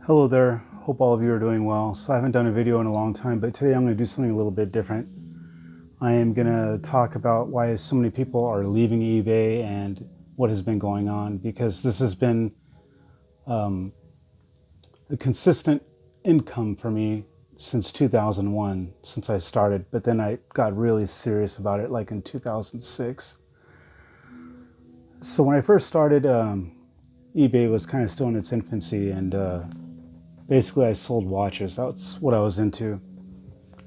Hello there, hope all of you are doing well. So I haven't done a video in a long time, but today I'm going to do something a little bit different. I am going to talk about why so many people are leaving eBay and what has been going on, because this has been a consistent income for me since 2001, since I started, but then I got really serious about it like in 2006. So when I first started, eBay was kind of still in its infancy, and basically I sold watches. That's what I was into.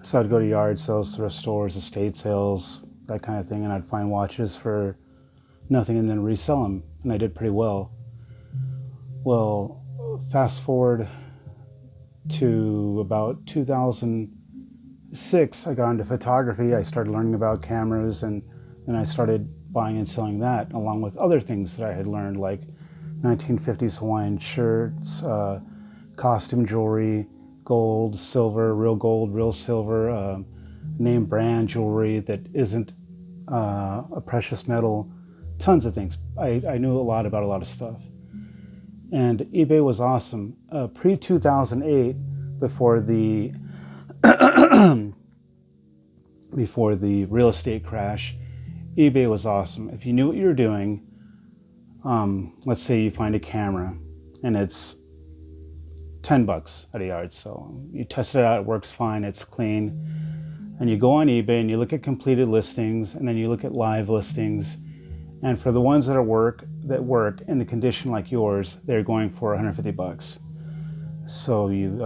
So I'd go to yard sales, thrift stores, estate sales, that kind of thing, and I'd find watches for nothing and then resell them, and I did pretty well. Well, fast forward to about 2006, I got into photography. I started learning about cameras, and then I started buying and selling that, along with other things that I had learned, like 1950s Hawaiian shirts, costume jewelry, gold, silver, real silver, name brand jewelry that isn't a precious metal, tons of things. I knew a lot about a lot of stuff. And eBay was awesome. Pre-2008, before the before the real estate crash, eBay was awesome. If you knew what you were doing, let's say you find a camera and it's $10 at a yard sale. You test it out, it works fine, it's clean. And you go on eBay and you look at completed listings, and then you look at live listings. And for the ones that work in the condition like yours, they're going for $150. So you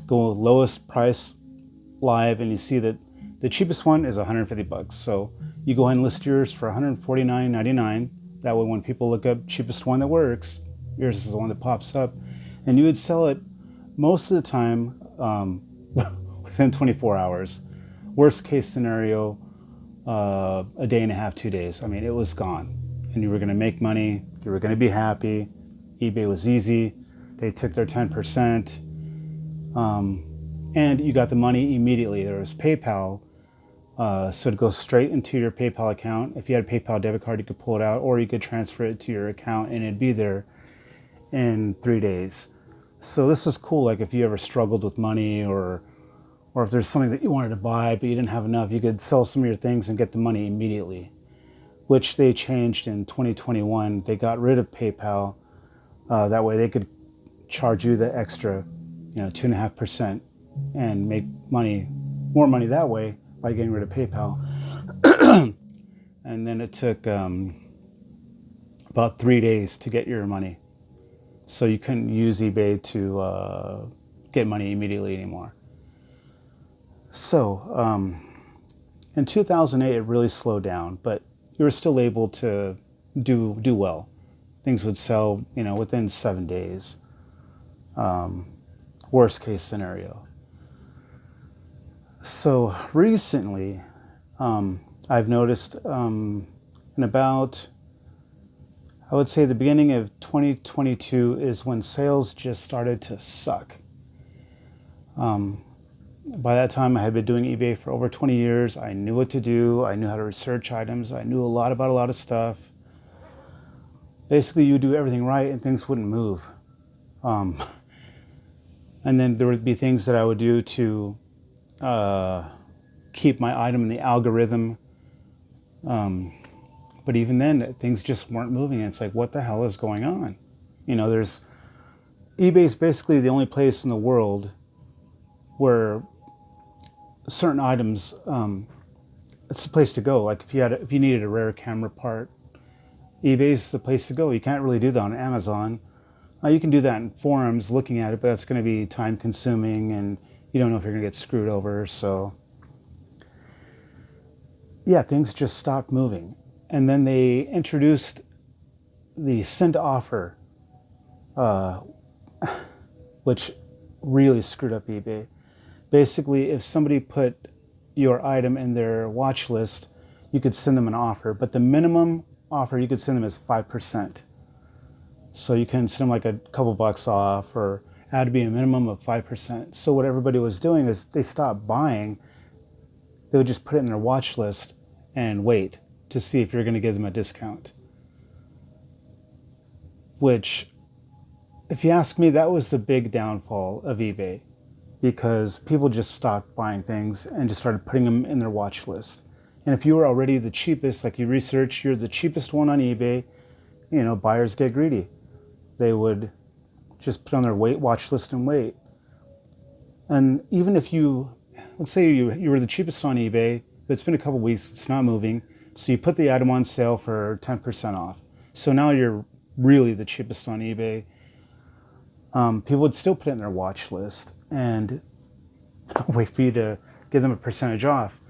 go lowest price live, and you see that the cheapest one is $150. So you go ahead and list yours for $149.99. That way when people look up cheapest one that works, yours is the one that pops up. And you would sell it most of the time within 24 hours. Worst case scenario, a day and a half, 2 days. I mean, it was gone. And you were going to make money. You were going to be happy. eBay was easy. They took their 10%. And you got the money immediately. There was PayPal. So it goes straight into your PayPal account. If you had a PayPal debit card, you could pull it out, or you could transfer it to your account, and it'd be there in 3 days. So this is cool. Like if you ever struggled with money, or if there's something that you wanted to buy but you didn't have enough, you could sell some of your things and get the money immediately, which they changed in 2021. They got rid of PayPal. That way they could charge you the extra, 2.5%, and make more money that way by getting rid of PayPal. And then it took about 3 days to get your money. So you couldn't use eBay to get money immediately anymore. So in 2008, it really slowed down, but you were still able to do well. Things would sell, within 7 days. Worst case scenario. So recently, I've noticed in about, I would say the beginning of 2022 is when sales just started to suck. By that time, I had been doing eBay for over 20 years. I knew what to do. I knew how to research items. I knew a lot about a lot of stuff. Basically, you do everything right and things wouldn't move. And then there would be things that I would do to keep my item in the algorithm. But even then, things just weren't moving. And it's like, what the hell is going on? eBay's basically the only place in the world where certain items, it's the place to go. Like if you needed a rare camera part, eBay's the place to go. You can't really do that on Amazon. You can do that in forums looking at it, but that's going to be time consuming, and you don't know if you're going to get screwed over. So yeah, things just stopped moving. And then they introduced the send offer, which really screwed up eBay. Basically, if somebody put your item in their watch list, you could send them an offer, but the minimum offer you could send them is 5%. So you can send them like a couple bucks off, or it had to be a minimum of 5%. So what everybody was doing is they stopped buying. They would just put it in their watch list and wait to see if you're going to give them a discount, which if you ask me, that was the big downfall of eBay, because people just stopped buying things and just started putting them in their watch list. And if you were already the cheapest, like you research, you're the cheapest one on eBay, buyers get greedy. They would just put on their watch list and wait. And even if let's say you were the cheapest on eBay, but it's been a couple weeks, it's not moving, so you put the item on sale for 10% off. So now you're really the cheapest on eBay. People would still put it in their watch list and wait for you to give them a percentage off.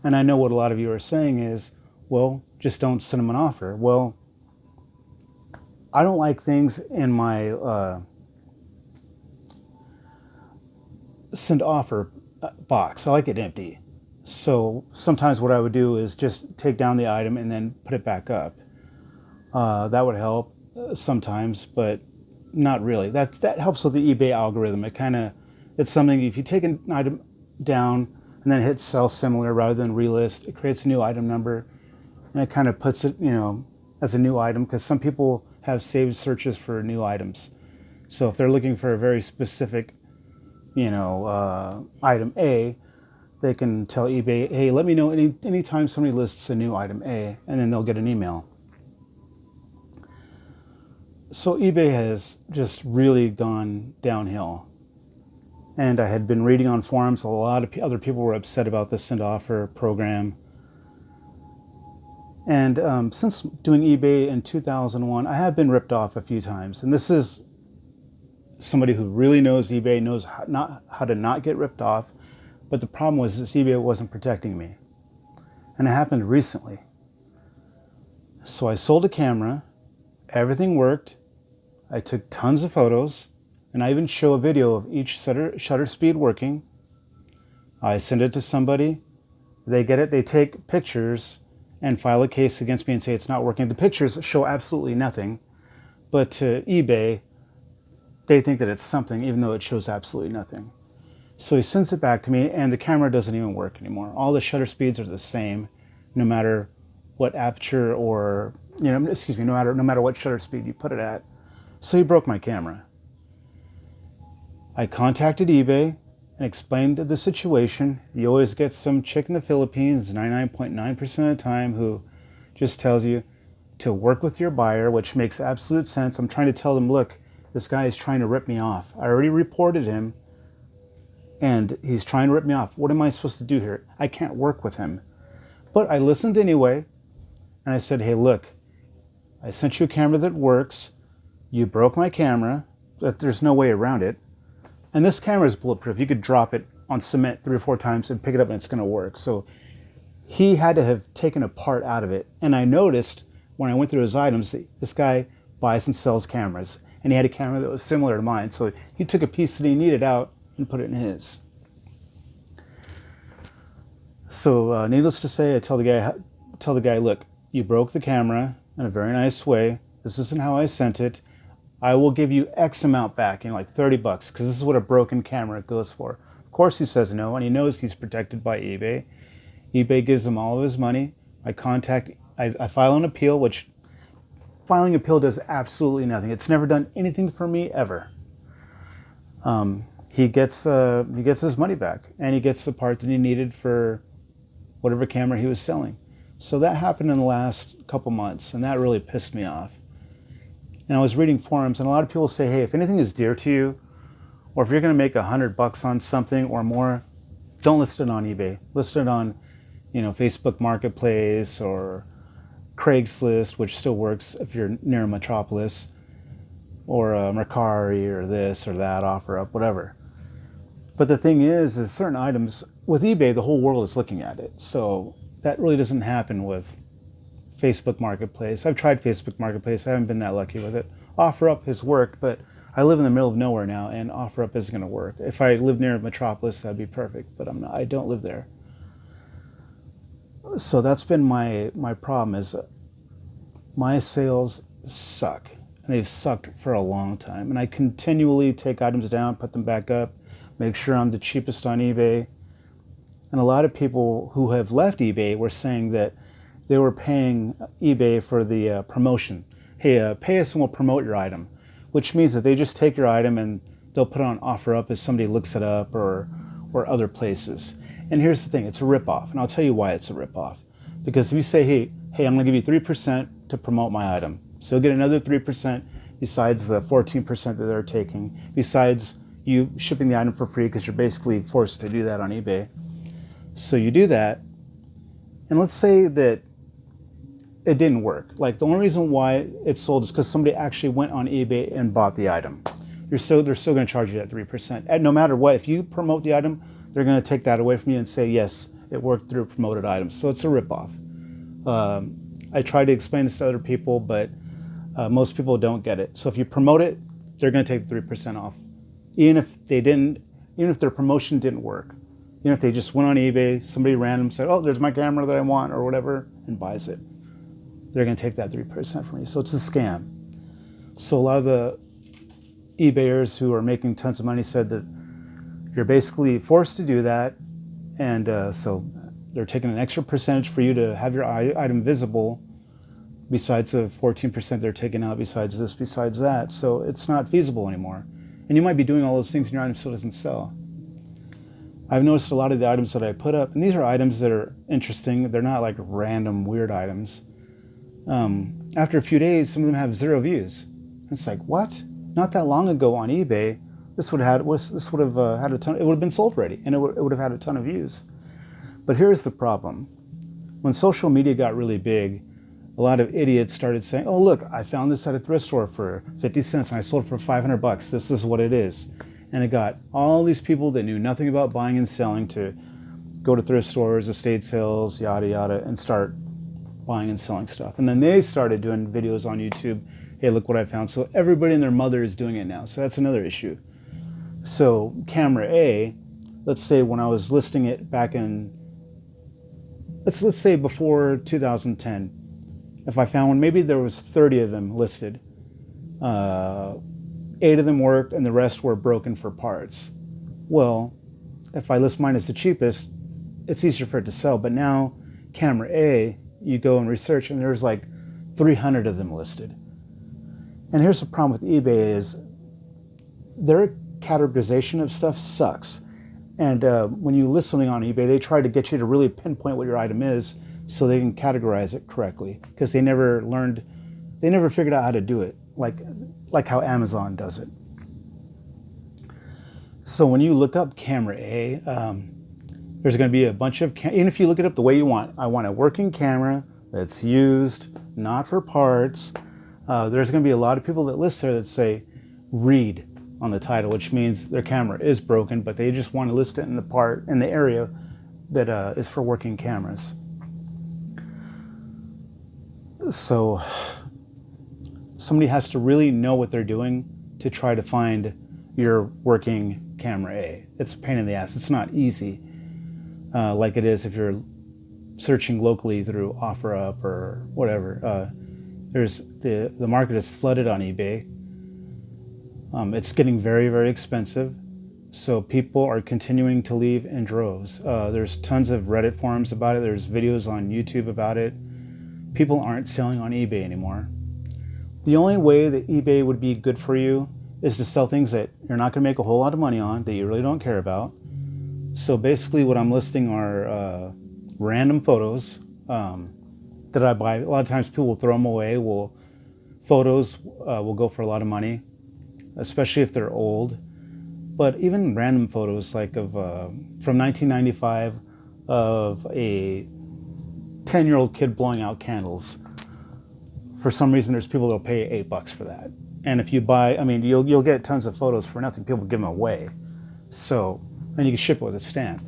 And I know what a lot of you are saying is, well, just don't send them an offer. Well, I don't like things in my send offer box. I like it empty. So sometimes what I would do is just take down the item and then put it back up. That would help sometimes, but not really. That helps with the eBay algorithm. It's something, if you take an item down and then hit sell similar rather than relist, it creates a new item number, and it kind of puts it, as a new item, because some people have saved searches for new items. So if they're looking for a very specific, item A, they can tell eBay, hey, let me know anytime somebody lists a new item A, and then they'll get an email. So eBay has just really gone downhill. And I had been reading on forums, a lot of other people were upset about the send offer program. And since doing eBay in 2001, I have been ripped off a few times. And this is somebody who really knows eBay, knows how to not get ripped off. But the problem was this eBay wasn't protecting me. And it happened recently. So I sold a camera, everything worked. I took tons of photos, and I even show a video of each shutter speed working. I send it to somebody. They get it, they take pictures and file a case against me and say it's not working. The pictures show absolutely nothing, but to eBay, they think that it's something, even though it shows absolutely nothing. So he sends it back to me, and the camera doesn't even work anymore. All the shutter speeds are the same, no matter what aperture or, no matter what shutter speed you put it at. So he broke my camera. I contacted eBay and explained the situation. You always get some chick in the Philippines, 99.9% of the time, who just tells you to work with your buyer, which makes absolute sense. I'm trying to tell them, look, this guy is trying to rip me off. I already reported him, and he's trying to rip me off. What am I supposed to do here? I can't work with him. But I listened anyway, and I said, hey, look, I sent you a camera that works. You broke my camera. There's no way around it. And this camera is bulletproof. You could drop it on cement 3 or 4 times and pick it up and it's going to work. So he had to have taken a part out of it. And I noticed when I went through his items that this guy buys and sells cameras. And he had a camera that was similar to mine. So he took a piece that he needed out and put it in his. So needless to say, I tell the guy, look, you broke the camera in a very nice way. This isn't how I sent it. I will give you X amount back, like $30, because this is what a broken camera goes for. Of course he says no, and he knows he's protected by eBay. eBay gives him all of his money. I file an appeal, which filing appeal does absolutely nothing. It's never done anything for me ever. He gets his money back, and he gets the part that he needed for whatever camera he was selling. So that happened in the last couple months, and that really pissed me off. And I was reading forums, and a lot of people say, hey, if anything is dear to you, or if you're going to make $100 on something or more, don't list it on eBay. List it on, Facebook Marketplace or Craigslist, which still works if you're near a metropolis, or Mercari or this or that, OfferUp, whatever. But the thing is certain items, with eBay, the whole world is looking at it. So that really doesn't happen with Facebook Marketplace. I've tried Facebook Marketplace. I haven't been that lucky with it. OfferUp has worked, but I live in the middle of nowhere now, and OfferUp isn't going to work. If I lived near Metropolis, that'd be perfect, but I don't live there. So that's been my problem, is my sales suck, and they've sucked for a long time. And I continually take items down, put them back up, make sure I'm the cheapest on eBay. And a lot of people who have left eBay were saying that they were paying eBay for the promotion. Hey, pay us and we'll promote your item. which means that they just take your item and they'll put it on OfferUp as somebody looks it up, or other places. And here's the thing, it's a ripoff, and I'll tell you why it's a ripoff. Because if you say, hey, I'm gonna give you 3% to promote my item, so you'll get another 3% besides the 14% that they're taking, besides you shipping the item for free, because you're basically forced to do that on eBay. So you do that, and let's say that it didn't work. Like, the only reason why it sold is because somebody actually went on eBay and bought the item. They're still going to charge you that 3%. And no matter what, if you promote the item, they're going to take that away from you and say, yes, it worked through promoted items. So it's a ripoff. I try to explain this to other people, but most people don't get it. So if you promote it, they're going to take 3% off. Even if their promotion didn't work. Even if they just went on eBay, somebody random said, oh, there's my camera that I want, or whatever, and buys it. They're going to take that 3% from you. So it's a scam. So a lot of the eBayers who are making tons of money said that you're basically forced to do that. And so they're taking an extra percentage for you to have your item visible, besides the 14% they're taking out, besides this, besides that. So it's not feasible anymore. And you might be doing all those things and your item still doesn't sell. I've noticed a lot of the items that I put up, and these are items that are interesting. They're not like random weird items. After a few days, some of them have 0 views. It's like, what? Not that long ago on eBay, this would have had a ton. It would have been sold already, and it would have had a ton of views. But here's the problem: when social media got really big, a lot of idiots started saying, "Oh, look, I found this at a thrift store for 50 cents, and I sold it for $500. This is what it is." And it got all these people that knew nothing about buying and selling to go to thrift stores, estate sales, yada yada, and start buying and selling stuff. And then they started doing videos on YouTube. Hey, look what I found. So everybody and their mother is doing it now. So that's another issue. So camera A, let's say when I was listing it back in, let's say before 2010, if I found one, maybe there was 30 of them listed. 8 of them worked and the rest were broken for parts. Well, if I list mine as the cheapest, it's easier for it to sell. But now camera A, you go and research and there's like 300 of them listed. And here's the problem with eBay is their categorization of stuff sucks. And when you list something on eBay, they try to get you to really pinpoint what your item is so they can categorize it correctly, because they never figured out how to do it like how Amazon does it. So when you look up camera A, there's going to be a bunch of, even if you look it up the way you want, I want a working camera that's used, not for parts. There's going to be a lot of people that list there that say read on the title, which means their camera is broken, but they just want to list it in the area that is for working cameras. So somebody has to really know what they're doing to try to find your working camera A. It's a pain in the ass. It's not easy, like it is if you're searching locally through OfferUp or whatever. There's the market is flooded on eBay. It's getting very, very expensive. So people are continuing to leave in droves. There's tons of Reddit forums about it. There's videos on YouTube about it. People aren't selling on eBay anymore. The only way that eBay would be good for you is to sell things that you're not going to make a whole lot of money on, that you really don't care about. So basically what I'm listing are random photos that I buy. A lot of times people will throw them away. Photos will go for a lot of money, especially if they're old. But even random photos like of from 1995 of a 10-year-old kid blowing out candles. For some reason, there's people that'll pay $8 for that. And if you buy, you'll get tons of photos for nothing. People give them away. So, and you can ship it with a stamp.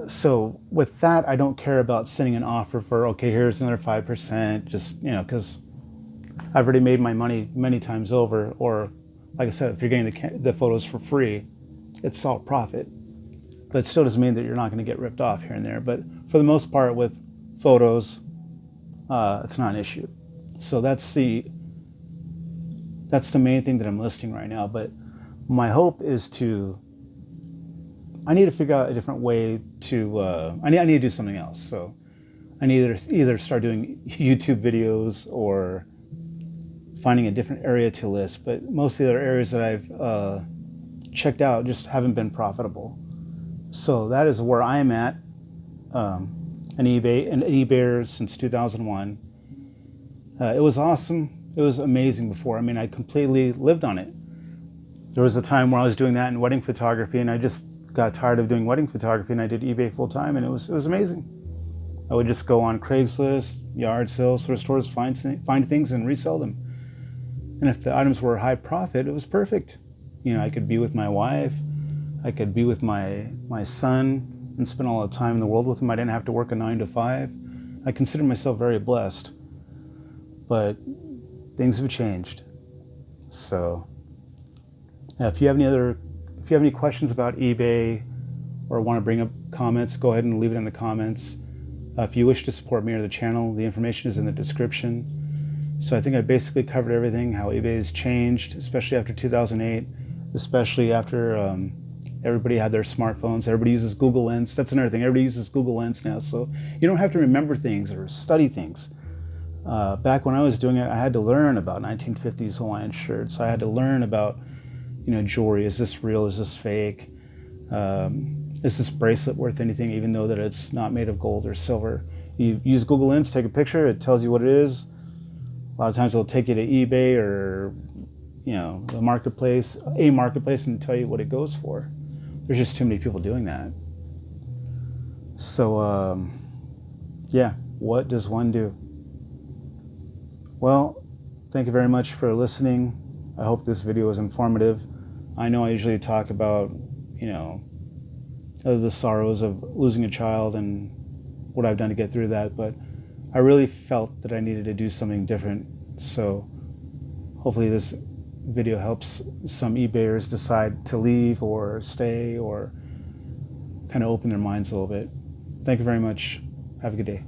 So with that, I don't care about sending an offer for, okay, here's another 5%, just, because I've already made my money many times over. Or like I said, if you're getting the photos for free, it's all profit. But it still doesn't mean that you're not going to get ripped off here and there. But for the most part with photos, it's not an issue. So that's the main thing that I'm listing right now. But my hope is I need to figure out a different way to, I need to do something else. So I need to either start doing YouTube videos or finding a different area to list. But most of the other areas that I've checked out just haven't been profitable. So that is where I'm at. An eBayer since 2001. It was awesome. It was amazing before. I mean, I completely lived on it. There was a time where I was doing that in wedding photography, and I just got tired of doing wedding photography, and I did eBay full time, and it was amazing. I would just go on Craigslist, yard sales, thrift stores, find things and resell them. And if the items were high profit, it was perfect. You know, I could be with my wife, I could be with my son, and spend all the time in the world with him. I didn't have to work a 9 to 5. I consider myself very blessed, but things have changed. So if you have any questions about eBay or want to bring up comments, go ahead and leave it in the comments. If you wish to support me or the channel, the information is in the description. So I think I basically covered everything, how eBay has changed, especially after 2008, especially after everybody had their smartphones. Everybody uses Google Lens. That's another thing. Everybody uses Google Lens now, so you don't have to remember things or study things. Back when I was doing it, I had to learn about 1950s Hawaiian shirts. I had to learn about, jewelry. Is this real? Is this fake? Is this bracelet worth anything, even though that it's not made of gold or silver? You use Google Lens, take a picture, it tells you what it is. A lot of times it'll take you to eBay or, the marketplace, and tell you what it goes for. There's just too many people doing that. So, yeah, what does one do? Well, thank you very much for listening. I hope this video was informative. I know I usually talk about, the sorrows of losing a child and what I've done to get through that, but I really felt that I needed to do something different. So hopefully this video helps some eBayers decide to leave or stay or kind of open their minds a little bit. Thank you very much. Have a good day.